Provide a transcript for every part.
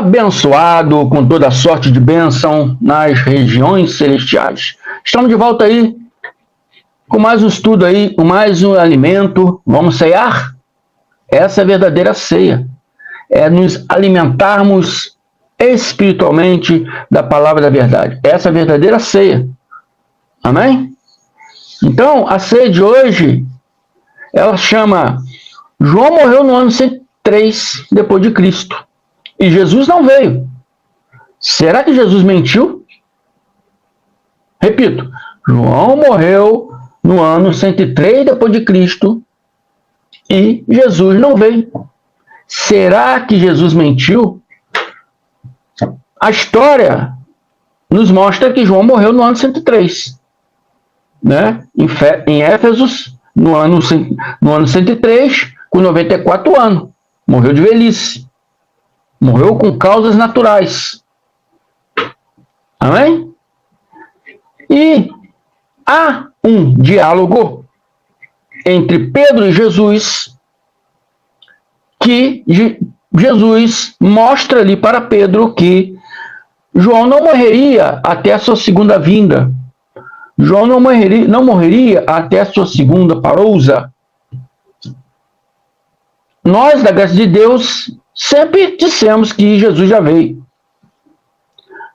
abençoado com toda sorte de bênção nas regiões celestiais. Estamos de volta aí com mais um estudo aí, com mais um alimento. Vamos ceiar? Essa é a verdadeira ceia. É nos alimentarmos espiritualmente da palavra da verdade. Essa é a verdadeira ceia. Amém? Então, a ceia de hoje, ela chama... João morreu no ano 103 depois de Cristo. E Jesus não veio. Será que Jesus mentiu? Repito, João morreu no ano 103 depois de Cristo e Jesus não veio. Será que Jesus mentiu? A história nos mostra que João morreu no ano 103. Né? Em Éfesos, no ano 103, com 94 anos. Morreu de velhice. Morreu com causas naturais. Amém? E há um diálogo entre Pedro e Jesus que Jesus mostra ali para Pedro que João não morreria até a sua segunda vinda. João não morreria até a sua segunda parousa. Nós, da graça de Deus, sempre dissemos que Jesus já veio.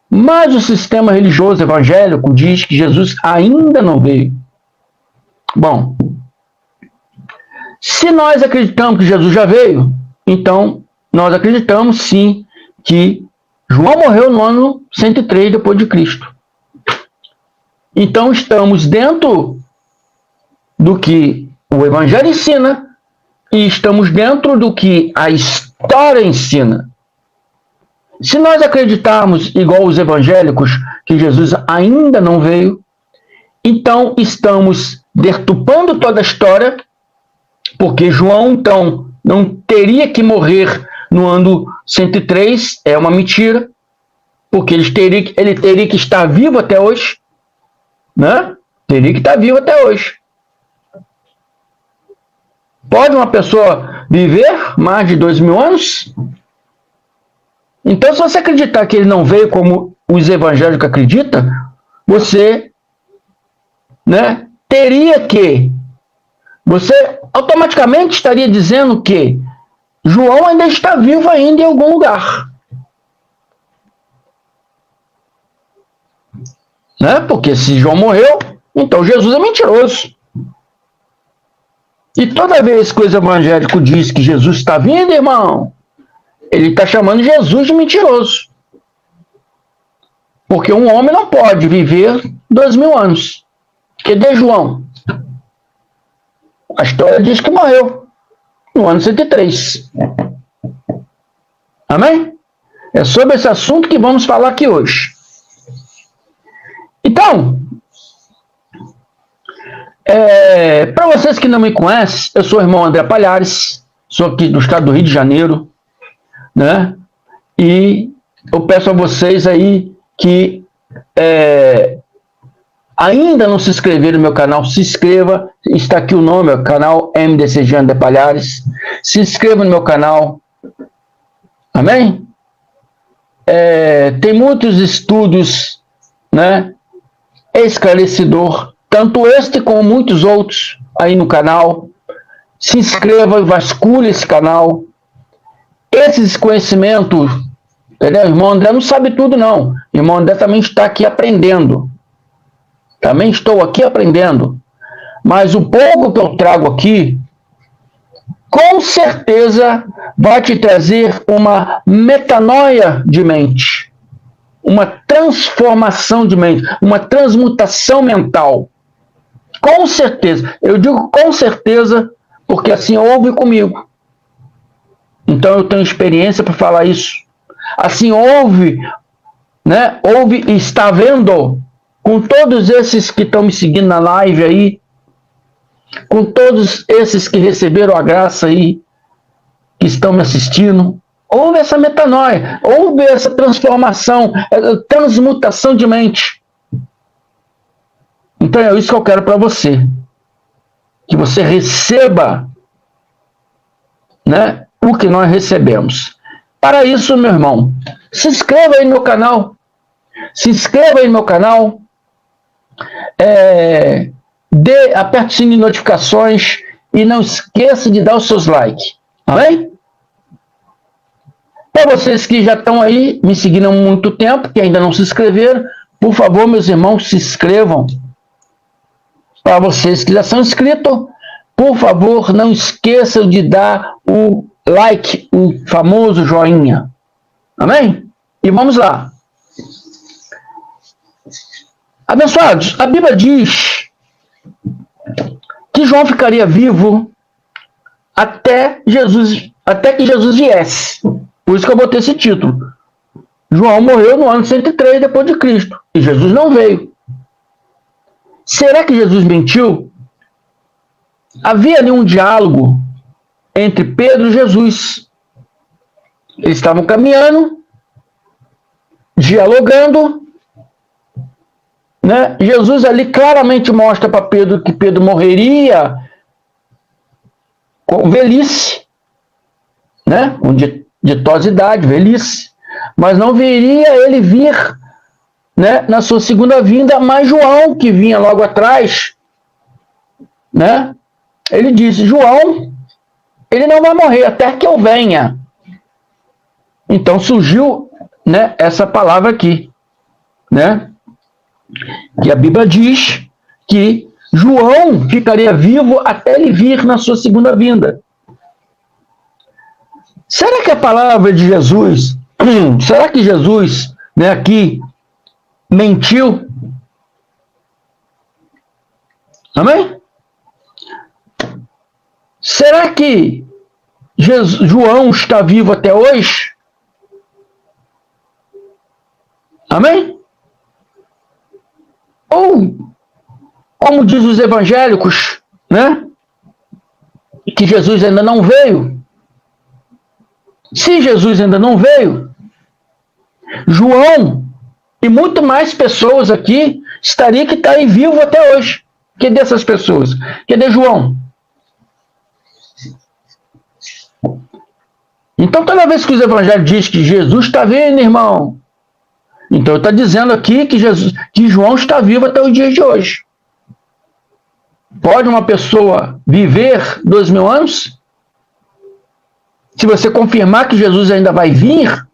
Mas o sistema religioso evangélico diz que Jesus ainda não veio. Bom, se nós acreditamos que Jesus já veio, então nós acreditamos sim que João morreu no ano 103 depois de Cristo. Então estamos dentro do que o Evangelho ensina e estamos dentro do que a história ensina. Se nós acreditarmos, igual os evangélicos, que Jesus ainda não veio, então estamos deturpando toda a história, porque João, então, não teria que morrer no ano 103, é uma mentira, porque ele teria que estar vivo até hoje, né? Teria que estar vivo até hoje. Pode uma pessoa viver mais de 2000 anos? Então, se você acreditar que ele não veio como os evangélicos acreditam, você, né, você automaticamente estaria dizendo que João ainda está vivo ainda em algum lugar. Né? Porque se João morreu, então Jesus é mentiroso. E toda vez que o evangélico diz que Jesus está vindo, irmão, ele está chamando Jesus de mentiroso. Porque um homem não pode viver 2000 anos. Cadê João? A história diz que morreu no ano 103. Amém? É sobre esse assunto que vamos falar aqui hoje. Então, para vocês que não me conhecem, eu sou o irmão André Palhares, sou aqui do estado do Rio de Janeiro, né? E eu peço a vocês aí que ainda não se inscreveram no meu canal, se inscreva. Está aqui o nome, é o canal MDCG André Palhares. Se inscreva no meu canal. Amém? Tem muitos estudos, né, esclarecedor, tanto este como muitos outros aí no canal. Se inscreva e vasculhe esse canal. Esses conhecimentos, entendeu? O irmão André não sabe tudo, não. O irmão André também está aqui aprendendo. Também estou aqui aprendendo. Mas o pouco que eu trago aqui, com certeza vai te trazer uma metanoia de mente. Uma transformação de mente. Uma transmutação mental. Com certeza. Eu digo com certeza, porque assim houve comigo. Então eu tenho experiência para falar isso. Assim houve, né? Houve e está vendo com todos esses que estão me seguindo na live aí, com todos esses que receberam a graça aí, que estão me assistindo. Houve essa metanoia, houve essa transformação, essa transmutação de mente. Então é isso que eu quero para você. Que você receba, né, o que nós recebemos. Para isso, meu irmão, Se inscreva aí no meu canal. Se inscreva aí no meu canal. Aperte o sininho de notificações e não esqueça de dar os seus likes. Amém? Para vocês que já estão aí me seguindo há muito tempo, que ainda não se inscreveram, por favor, meus irmãos, se inscrevam. Para vocês que já são inscritos, por favor, não esqueçam de dar o like, o famoso joinha. Amém? E vamos lá. Abençoados, a Bíblia diz que João ficaria vivo até que Jesus viesse. Por isso que eu botei esse título. João morreu no ano 103 depois de Cristo e Jesus não veio. Será que Jesus mentiu? Havia ali um diálogo entre Pedro e Jesus. Eles estavam caminhando, dialogando, né? Jesus ali claramente mostra para Pedro que Pedro morreria com velhice, né? Com ditosidade, velhice, mas não veria ele vir, né, na sua segunda vinda. Mas João, que vinha logo atrás, né, ele disse: João, ele não vai morrer até que eu venha. Então surgiu, né, essa palavra aqui, né, que a Bíblia diz que João ficaria vivo até ele vir na sua segunda vinda. Será que a palavra de Jesus, será que Jesus, né, aqui mentiu? Amém? Será que João está vivo até hoje? Amém? Ou, como diz os evangélicos, né, que Jesus ainda não veio. Se Jesus ainda não veio, João e muito mais pessoas aqui estariam que estarem vivos até hoje. Cadê essas pessoas? Cadê João? Então, toda vez que os evangelhos dizem que Jesus está vindo, irmão, então está dizendo aqui que João está vivo até o dia de hoje. Pode uma pessoa viver 2000 anos? Se você confirmar que Jesus ainda vai vir,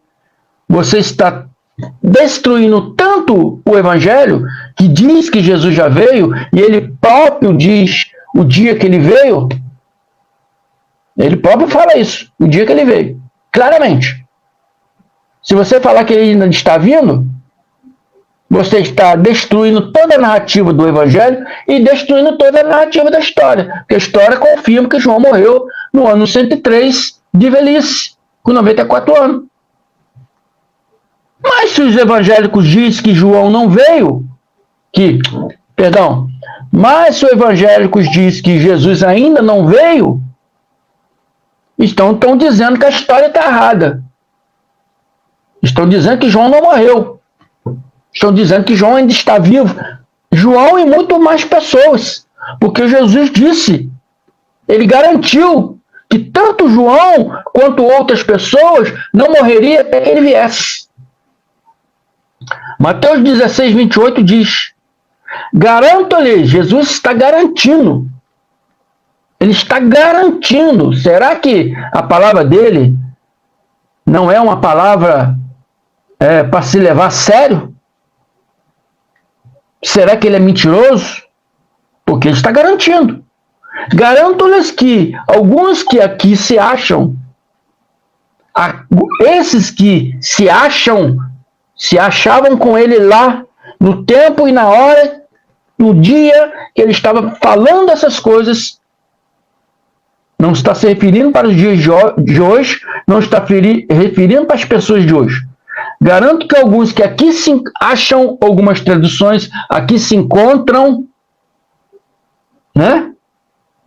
você está destruindo tanto o evangelho, que diz que Jesus já veio, e ele próprio diz o dia que ele veio. Ele próprio fala isso, o dia que ele veio, claramente. Se você falar que ele ainda está vindo, você está destruindo toda a narrativa do evangelho e destruindo toda a narrativa da história. Porque a história confirma que João morreu no ano 103 de velhice, com 94 anos. Mas se os evangélicos dizem que João não veio, mas se os evangélicos dizem que Jesus ainda não veio, estão dizendo que a história está errada. Estão dizendo que João não morreu. Estão dizendo que João ainda está vivo. João e muito mais pessoas. Porque Jesus disse, ele garantiu que tanto João quanto outras pessoas não morreriam até que ele viesse. Mateus 16, 28 diz: garanto-lhe, Jesus está garantindo. Ele está garantindo. Será que a palavra dele não é uma palavra para se levar a sério? Será que ele é mentiroso? Porque ele está garantindo. Garanto-lhes que alguns que aqui se acham, esses que se achavam com ele lá, no tempo e na hora, no dia que ele estava falando essas coisas, não está se referindo para os dias de hoje, não está referindo para as pessoas de hoje. Garanto que alguns que aqui se acham, algumas traduções aqui se encontram, né?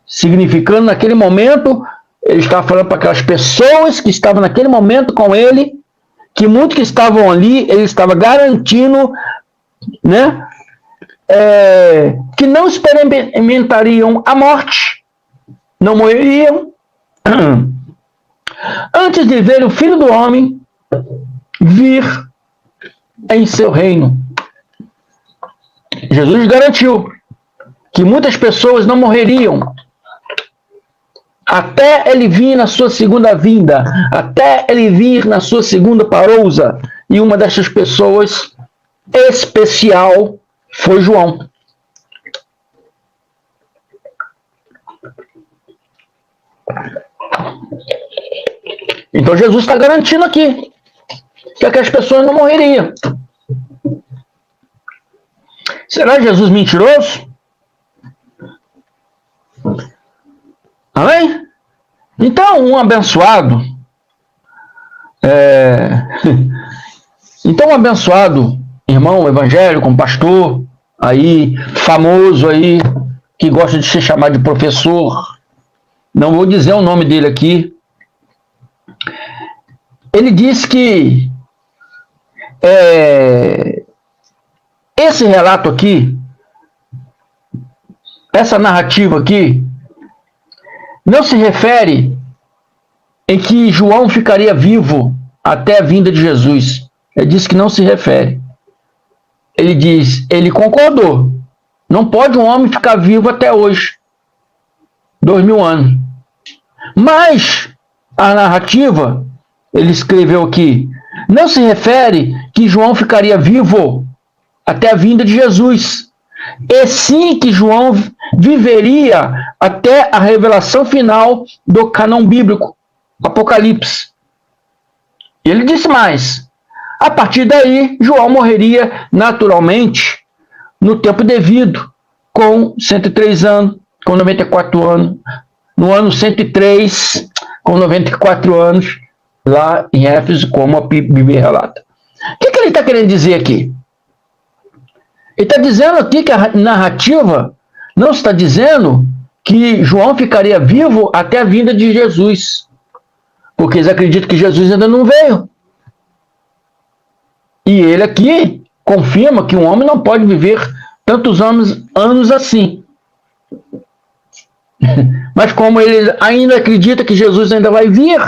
Significando naquele momento, ele está falando para aquelas pessoas que estavam naquele momento com ele, que muitos que estavam ali, ele estava garantindo, né? Que não experimentariam a morte, não morreriam, antes de ver o Filho do Homem vir em seu reino. Jesus garantiu que muitas pessoas não morreriam até ele vir na sua segunda vinda, até ele vir na sua segunda parousa. E uma dessas pessoas especial foi João. Então Jesus está garantindo aqui que aquelas pessoas não morreriam. Será Jesus mentiroso? Amém? Então, um abençoado, irmão evangélico, um pastor aí, famoso aí, que gosta de ser chamado de professor, não vou dizer o nome dele aqui, ele diz que esse relato aqui, essa narrativa aqui, não se refere em que João ficaria vivo até a vinda de Jesus. Ele diz que não se refere. Ele diz, ele concordou. Não pode um homem ficar vivo até hoje. 2000 anos. Mas a narrativa, ele escreveu aqui, não se refere que João ficaria vivo até a vinda de Jesus. E sim que João viveria até a revelação final do cânon bíblico, Apocalipse. E ele disse mais, a partir daí, João morreria naturalmente no tempo devido, com 103 anos, com 94 anos, no ano 103, com 94 anos, lá em Éfeso, como a Bíblia relata. O que ele está querendo dizer aqui? Ele está dizendo aqui que a narrativa não está dizendo que João ficaria vivo até a vinda de Jesus. Porque eles acreditam que Jesus ainda não veio. E ele aqui confirma que um homem não pode viver tantos anos assim. Mas como ele ainda acredita que Jesus ainda vai vir,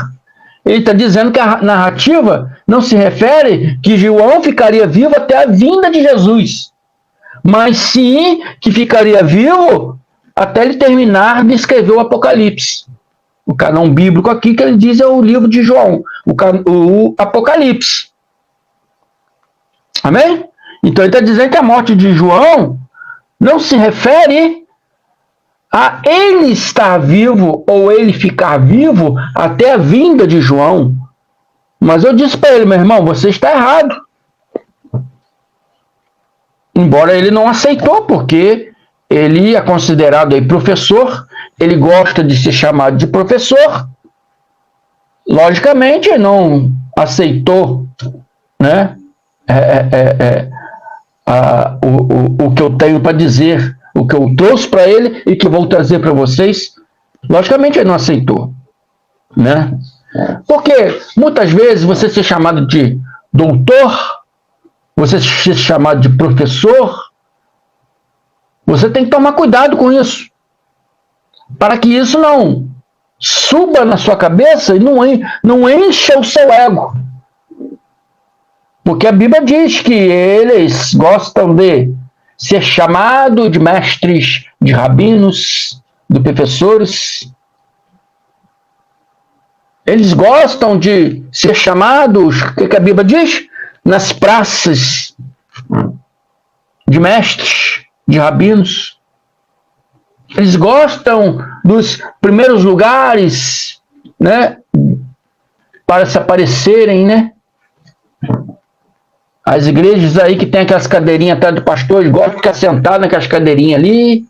ele está dizendo que a narrativa não se refere que João ficaria vivo até a vinda de Jesus. Mas sim que ficaria vivo até ele terminar de escrever o Apocalipse. O cânon bíblico aqui que ele diz é o livro de João, o Apocalipse. Amém? Então ele está dizendo que a morte de João não se refere a ele estar vivo ou ele ficar vivo até a vinda de João. Mas eu disse para ele, meu irmão, você está errado. Embora ele não aceitou, porque ele é considerado aí professor, ele gosta de ser chamado de professor. Logicamente, ele não aceitou, né, o que eu tenho para dizer, o que eu trouxe para ele e que eu vou trazer para vocês. Logicamente, ele não aceitou, né? Porque muitas vezes você ser chamado de doutor, você ser chamado de professor, você tem que tomar cuidado com isso, para que isso não suba na sua cabeça e não encha o seu ego. Porque a Bíblia diz que eles gostam de ser chamados de mestres, de rabinos, de professores. Eles gostam de ser chamados, o que a Bíblia diz? Nas praças de mestres, de rabinos. Eles gostam dos primeiros lugares, né, para se aparecerem, né? As igrejas aí que tem aquelas cadeirinhas atrás do pastor, eles gostam de ficar sentados naquelas cadeirinhas ali,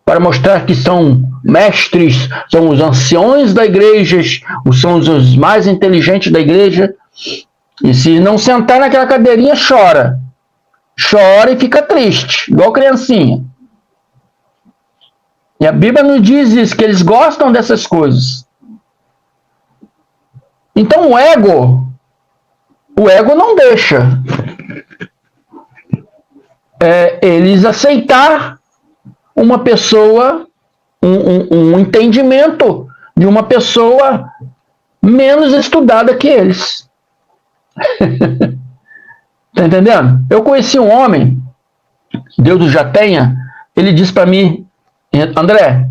para mostrar que são mestres, são os anciões da igreja, são os mais inteligentes da igreja. E se não sentar naquela cadeirinha, chora. Chora e fica triste, igual criancinha. E a Bíblia nos diz isso, que eles gostam dessas coisas. Então o ego não deixa eles aceitar uma pessoa, um entendimento de uma pessoa menos estudada que eles. Tá entendendo? Eu conheci um homem, Deus o já tenha, ele disse para mim, André,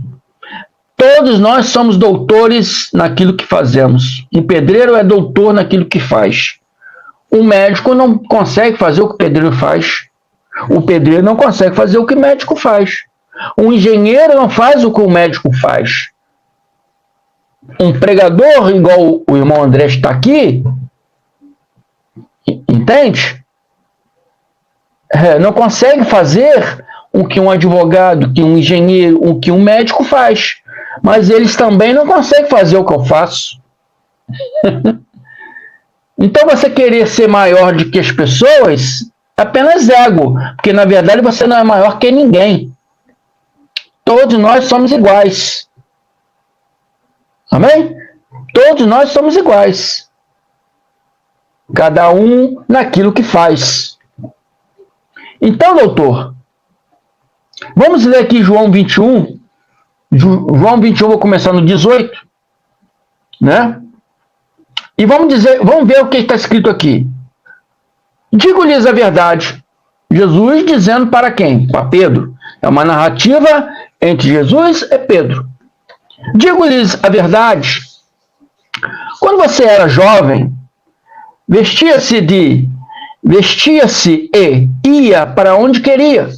todos nós somos doutores naquilo que fazemos. Um pedreiro é doutor naquilo que faz. Um médico não consegue fazer o que o pedreiro faz. O pedreiro não consegue fazer o que o médico faz. Um engenheiro não faz o que o médico faz. Um pregador, igual o irmão André está aqui, entende? Não consegue fazer o que um advogado, que um engenheiro, o que um médico faz. Mas eles também não conseguem fazer o que eu faço. Então você querer ser maior do que as pessoas é apenas ego, porque na verdade você não é maior que ninguém. Todos nós somos iguais. Amém? Todos nós somos iguais. Cada um naquilo que faz. Então, doutor, vamos ler aqui João 21. João 21, vou começar no 18, né? E vamos ver o que está escrito aqui. Digo-lhes a verdade. Jesus dizendo para quem? Para Pedro. É uma narrativa entre Jesus e Pedro. Digo-lhes a verdade. Quando você era jovem, vestia-se e ia para onde queria.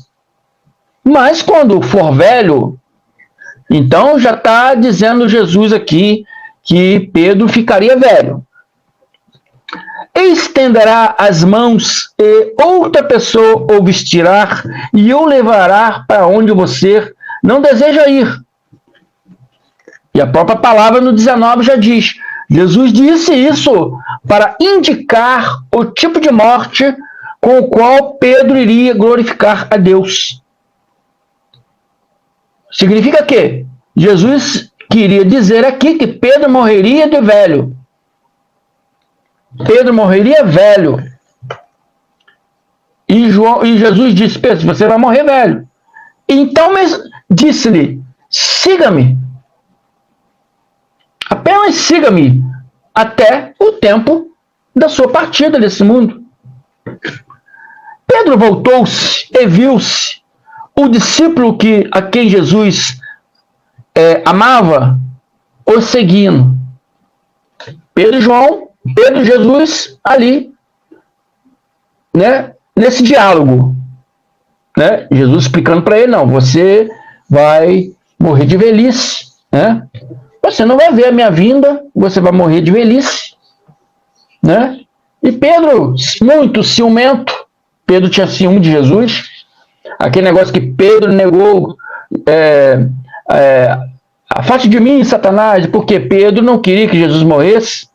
Mas quando for velho, então já está dizendo Jesus aqui que Pedro ficaria velho. Estenderá as mãos e outra pessoa o vestirá e o levará para onde você não deseja ir. E a própria palavra no 19 já diz, Jesus disse isso para indicar o tipo de morte com o qual Pedro iria glorificar a Deus. Significa que Jesus queria dizer aqui que Pedro morreria de velho. Pedro morreria velho. E Jesus disse, Pedro, você vai morrer velho. Então disse-lhe, siga-me. Apenas siga-me até o tempo da sua partida desse mundo. Pedro voltou-se e viu-se o discípulo a quem Jesus amava, o seguindo. Pedro e Jesus ali, né, nesse diálogo. Né? Jesus explicando para ele, não, você vai morrer de velhice, né? Você não vai ver a minha vinda, você vai morrer de velhice, né? E Pedro, muito ciumento, Pedro tinha ciúme de Jesus, aquele negócio que Pedro negou, afaste de mim, Satanás, porque Pedro não queria que Jesus morresse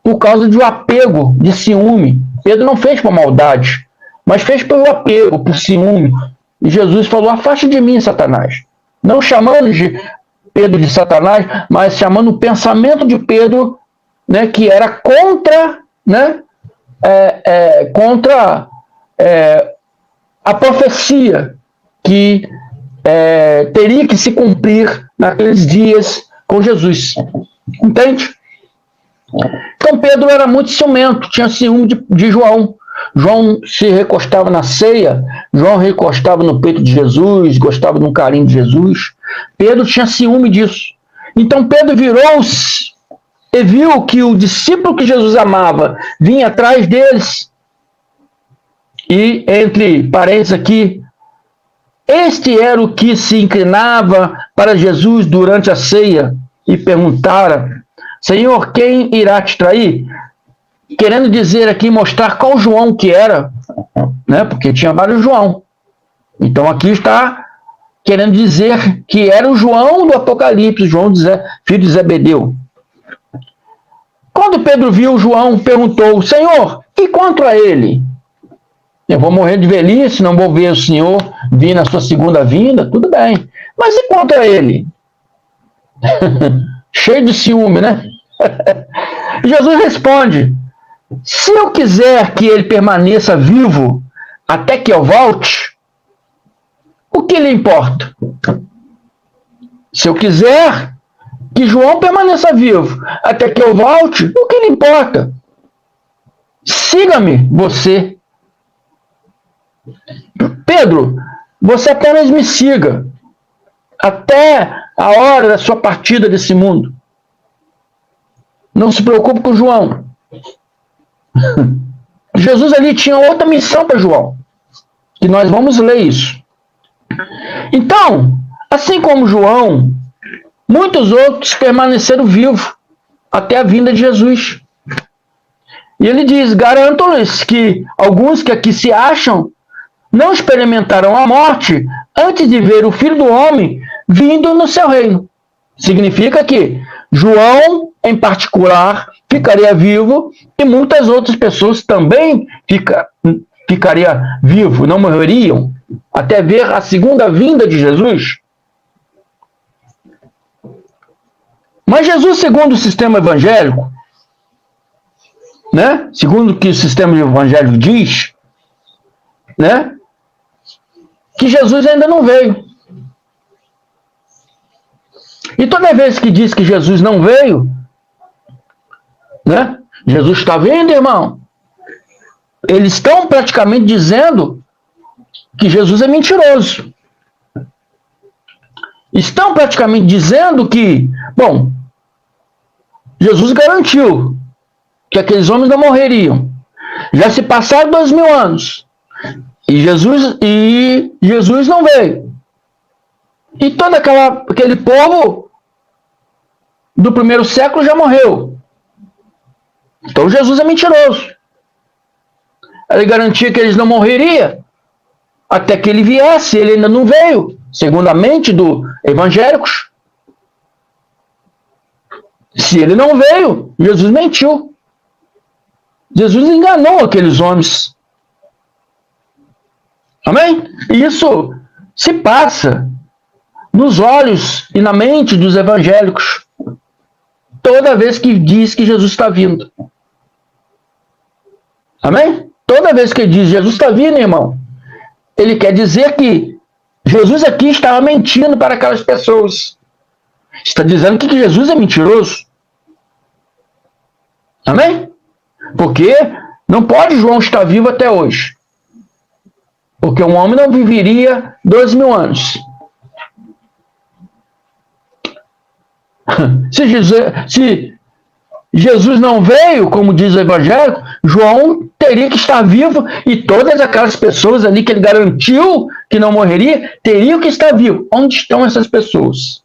por causa de um apego, de ciúme. Pedro não fez por maldade, mas fez pelo apego, por ciúme. E Jesus falou, afaste de mim, Satanás. Não chamando Pedro de Satanás, mas chamando o pensamento de Pedro, né, que era contra, né, contra a profecia que teria que se cumprir naqueles dias com Jesus. Entende? Então Pedro era muito ciumento, tinha ciúme de João. João se recostava na ceia, João recostava no peito de Jesus, gostava de um carinho de Jesus. Pedro tinha ciúme disso. Então Pedro virou-se e viu que o discípulo que Jesus amava vinha atrás deles. E, entre parênteses aqui, este era o que se inclinava para Jesus durante a ceia e perguntara, Senhor, quem irá te trair? Querendo dizer aqui, mostrar qual João que era, né? Porque tinha vários João. Então aqui está querendo dizer que era o João do Apocalipse, João filho de Zebedeu. Quando Pedro viu João, perguntou, Senhor, e quanto a ele? Eu vou morrer de velhice, não vou ver o Senhor vir na sua segunda vinda, tudo bem. Mas e quanto a ele? Cheio de ciúme, né? Jesus responde, se eu quiser que ele permaneça vivo até que eu volte, o que lhe importa? Se eu quiser que João permaneça vivo até que eu volte, o que lhe importa? Siga-me, você. Pedro, você apenas me siga até a hora da sua partida desse mundo. Não se preocupe com João. Jesus ali tinha outra missão para João. E nós vamos ler isso. Então, assim como João, muitos outros permaneceram vivos até a vinda de Jesus. E ele diz: garanto-lhes que alguns que aqui se acham não experimentarão a morte antes de ver o Filho do Homem vindo no seu reino. Significa que João, em particular, ficaria vivo e muitas outras pessoas também ficariam vivos, não morreriam, até ver a segunda vinda de Jesus. Mas Jesus, segundo o sistema evangélico, né? Segundo o que o sistema evangélico diz, né? Que Jesus ainda não veio. E toda vez que diz que Jesus não veio, né? Jesus está vindo, irmão. Eles estão praticamente dizendo que Jesus é mentiroso. Estão praticamente dizendo que, bom, Jesus garantiu que aqueles homens não morreriam. Já se passaram 2000 anos. E Jesus não veio. E todo aquele povo do primeiro século já morreu. Então Jesus é mentiroso. Ele garantia que eles não morreriam até que ele viesse. Ele ainda não veio, segundo a mente dos evangélicos. Se ele não veio, Jesus mentiu. Jesus enganou aqueles homens. Amém? E isso se passa nos olhos e na mente dos evangélicos toda vez que diz que Jesus está vindo. Amém? Toda vez que diz Jesus está vindo, irmão, ele quer dizer que Jesus aqui estava mentindo para aquelas pessoas. Está dizendo que Jesus é mentiroso. Amém? Porque não pode João estar vivo até hoje. Porque um homem não viveria 2000 anos. Se Jesus não veio, como diz o evangélico, João teria que estar vivo e todas aquelas pessoas ali que ele garantiu que não morreria, teriam que estar vivos. Onde estão essas pessoas?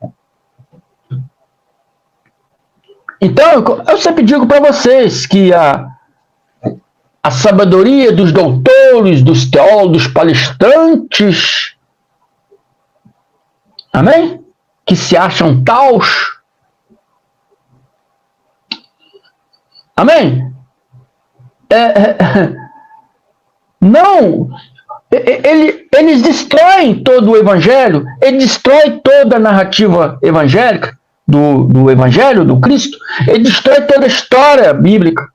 Então, eu sempre digo para vocês que a sabedoria dos doutores, dos teólogos, dos palestrantes, amém? Que se acham taus, amém? Não, eles destroem todo o evangelho, eles destroem toda a narrativa evangélica do evangelho, do Cristo, ele destrói toda a história bíblica,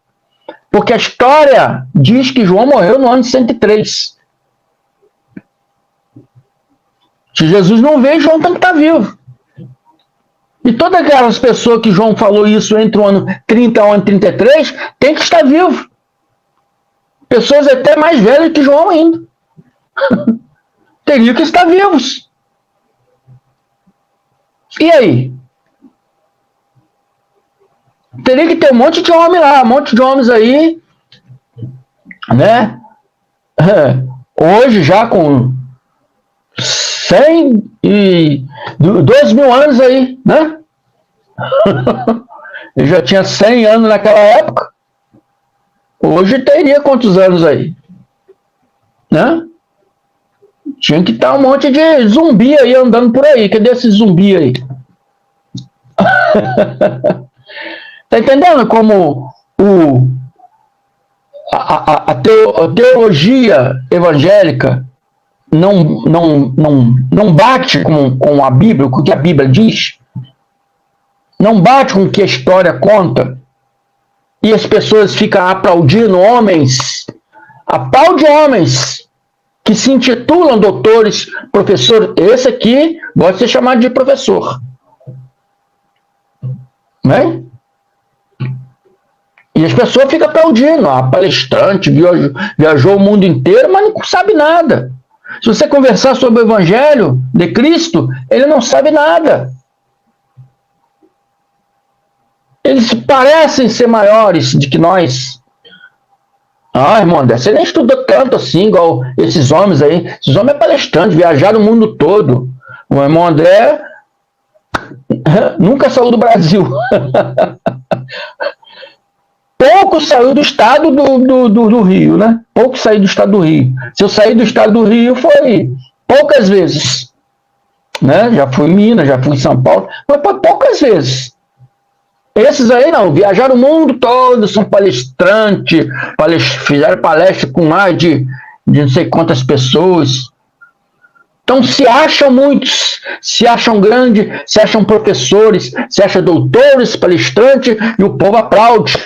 porque a história diz que João morreu no ano 103. Se Jesus não veio, João tem que estar vivo. E todas aquelas pessoas que João falou isso entre o ano 30 e o ano 33, tem que estar vivo. Pessoas até mais velhas que João ainda. Teriam que estar vivos. E aí? Teria que ter um monte de homem lá, um monte de homens aí, né? Hoje já com 100 e 2000 anos aí, né? Eu já tinha 100 anos naquela época. Hoje teria quantos anos aí? Né? Tinha que estar um monte de zumbi aí andando por aí. Cadê esse zumbi aí? Tá entendendo como a teologia evangélica não bate com a Bíblia, com o que a Bíblia diz? Não bate com o que a história conta? E as pessoas ficam aplaudindo homens, aplaude homens que se intitulam doutores, professor. Esse aqui gosta de ser chamado de professor. Né? E as pessoas ficam aplaudindo. A palestrante viajou o mundo inteiro, mas não sabe nada. Se você conversar sobre o Evangelho de Cristo, ele não sabe nada. Eles parecem ser maiores do que nós. Ah, irmão André, você nem estudou tanto assim, igual esses homens aí. Esses homens é palestrante, viajaram o mundo todo. O irmão André nunca saiu do Brasil. Pouco saiu do estado do Rio, né? Pouco saiu do estado do Rio. Se eu sair do estado do Rio, foi poucas vezes. Né? Já fui em Minas, já fui em São Paulo, mas foi poucas vezes. Esses aí não, viajaram o mundo todo, são palestrantes, fizeram palestra com mais de não sei quantas pessoas. Então se acham muitos, se acham grandes, se acham professores, se acham doutores, palestrantes, e o povo aplaude.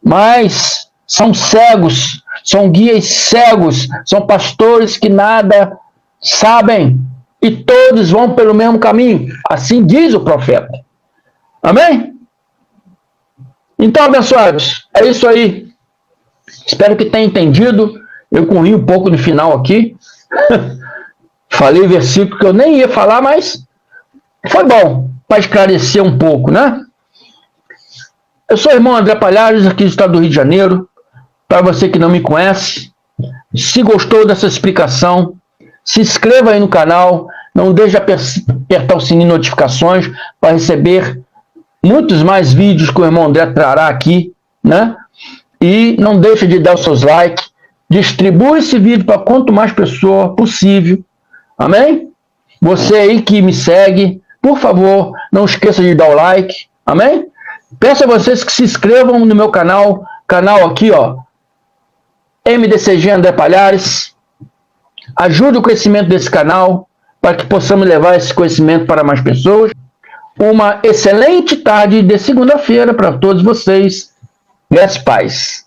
Mas são cegos, são guias cegos, são pastores que nada sabem, e todos vão pelo mesmo caminho, assim diz o profeta. Amém? Então, abençoados, é isso aí. Espero que tenha entendido. Eu corri um pouco no final aqui. Falei versículo que eu nem ia falar, mas foi bom para esclarecer um pouco, né? Eu sou o irmão André Palhares, aqui do estado do Rio de Janeiro. Para você que não me conhece, se gostou dessa explicação, se inscreva aí no canal. Não deixe de apertar o sininho de notificações para receber muitos mais vídeos que o irmão André trará aqui, né? E não deixe de dar os seus likes, distribua esse vídeo para quanto mais pessoa possível, amém? Você aí que me segue, por favor, não esqueça de dar o like, amém? Peço a vocês que se inscrevam no meu canal aqui, ó, MDCG André Palhares, ajude o crescimento desse canal, para que possamos levar esse conhecimento para mais pessoas. Uma excelente tarde de segunda-feira para todos vocês. Graças a Deus.